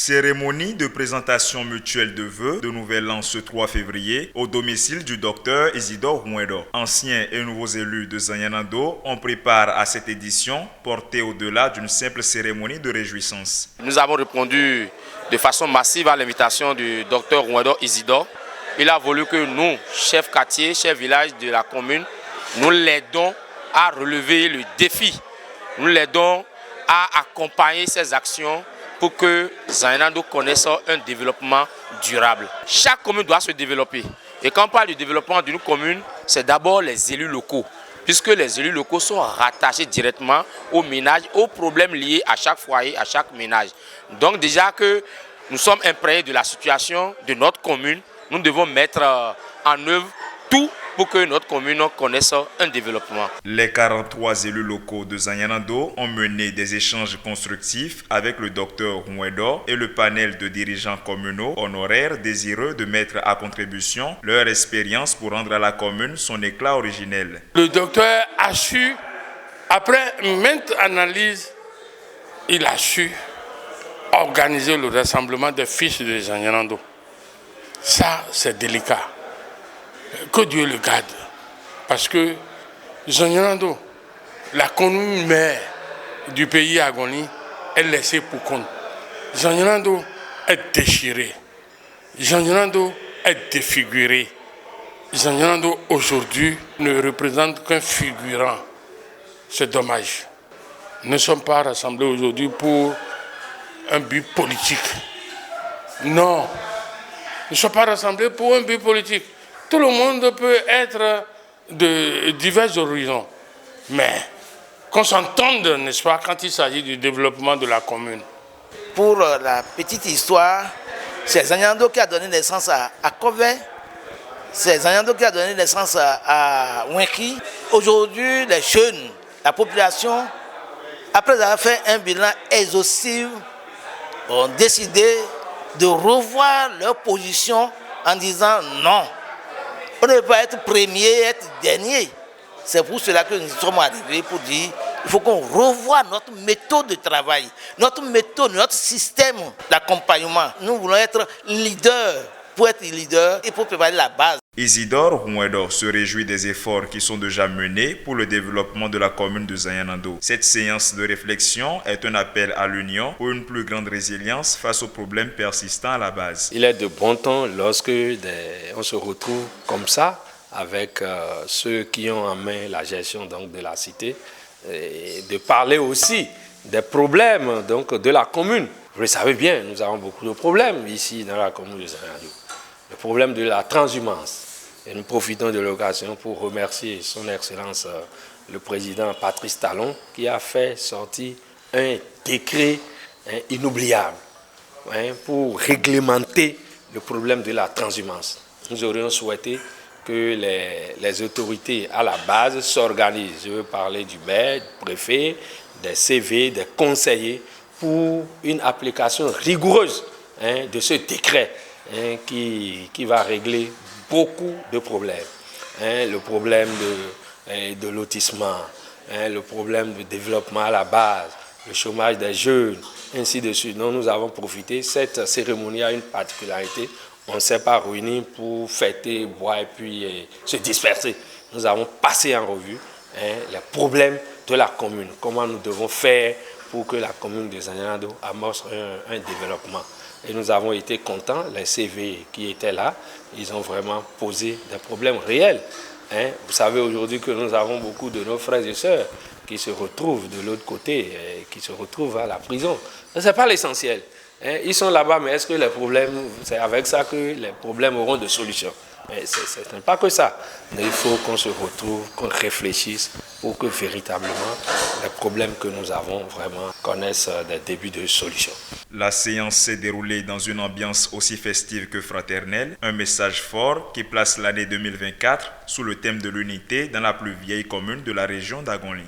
Cérémonie de présentation mutuelle de vœux de Nouvel An ce 3 février au domicile du docteur Isidore Rouendor. Anciens et nouveaux élus de Zanyanando, on prépare à cette édition portée au-delà d'une simple cérémonie de réjouissance. Nous avons répondu de façon massive à l'invitation du docteur Rouendor Isidore. Il a voulu que nous, chefs quartier, chefs village de la commune, nous l'aidons à relever le défi. Nous l'aidons à accompagner ces actions pour que Zanyanando connaisse un développement durable. Chaque commune doit se développer. Et quand on parle du développement d'une commune, c'est d'abord les élus locaux, puisque les élus locaux sont rattachés directement aux ménages, aux problèmes liés à chaque foyer, à chaque ménage. Donc déjà que nous sommes imprégnés de la situation de notre commune, nous devons mettre en œuvre tout pour que notre commune connaisse un développement. Les 43 élus locaux de Zanyanando ont mené des échanges constructifs avec le docteur Rouendor et le panel de dirigeants communaux honoraires désireux de mettre à contribution leur expérience pour rendre à la commune son éclat originel. Le docteur a su, après maintes analyses, il a su organiser le rassemblement des fils de Zanyanando. Ça, c'est délicat. Que Dieu le garde. Parce que Zanyanando, la commune mère du pays Agoni, est laissée pour compte. Zanyanando est déchiré. Zanyanando est défiguré. Zanyanando aujourd'hui ne représente qu'un figurant. C'est dommage. Nous ne sommes pas rassemblés aujourd'hui pour un but politique. Non. Nous ne sommes pas rassemblés pour un but politique. Tout le monde peut être de divers horizons. Mais qu'on s'entende, n'est-ce pas, quand il s'agit du développement de la commune. Pour la petite histoire, c'est Zanyanando qui a donné naissance à Kové. C'est Zanyanando qui a donné naissance à Wenki. Aujourd'hui, les jeunes, la population, après avoir fait un bilan exhaustif, ont décidé de revoir leur position en disant non. On ne peut pas être premier, être dernier. C'est pour cela que nous sommes arrivés pour dire qu'il faut qu'on revoie notre méthode de travail, notre méthode, notre système d'accompagnement. Nous voulons être leaders. Pour être leader, il faut préparer la base. Isidore Rouendor se réjouit des efforts qui sont déjà menés pour le développement de la commune de Zanyanando. Cette séance de réflexion est un appel à l'union pour une plus grande résilience face aux problèmes persistants à la base. Il est de bon ton lorsque on se retrouve comme ça avec ceux qui ont en main la gestion donc, de la cité et de parler aussi des problèmes donc, de la commune. Vous le savez bien, nous avons beaucoup de problèmes ici dans la commune de Zanyanando. Le problème de la transhumance. Et nous profitons de l'occasion pour remercier son Excellence le président Patrice Talon qui a fait sortir un décret inoubliable pour réglementer le problème de la transhumance. Nous aurions souhaité que les autorités à la base s'organisent. Je veux parler du maire, du préfet, des CV, des conseillers pour une application rigoureuse de ce décret. Qui va régler beaucoup de problèmes. Le problème de lotissement, le problème de développement à la base, le chômage des jeunes, ainsi de suite. Donc nous avons profité. Cette cérémonie a une particularité. On ne s'est pas réunis pour fêter, boire et puis se disperser. Nous avons passé en revue les problèmes de la commune. Comment nous devons faire pour que la commune de Zanyanando amorce un développement. Et nous avons été contents, les CV qui étaient là, ils ont vraiment posé des problèmes réels. Vous savez aujourd'hui que nous avons beaucoup de nos frères et sœurs qui se retrouvent de l'autre côté, qui se retrouvent à la prison. Ce n'est pas l'essentiel. Ils sont là-bas, mais est-ce que les problèmes, c'est avec ça que les problèmes auront de solutions? Ce n'est pas que ça. Mais il faut qu'on se retrouve, qu'on réfléchisse pour que véritablement les problèmes que nous avons vraiment connaissent des débuts de solutions. La séance s'est déroulée dans une ambiance aussi festive que fraternelle, un message fort qui place l'année 2024 sous le thème de l'unité dans la plus vieille commune de la région d'Agonli.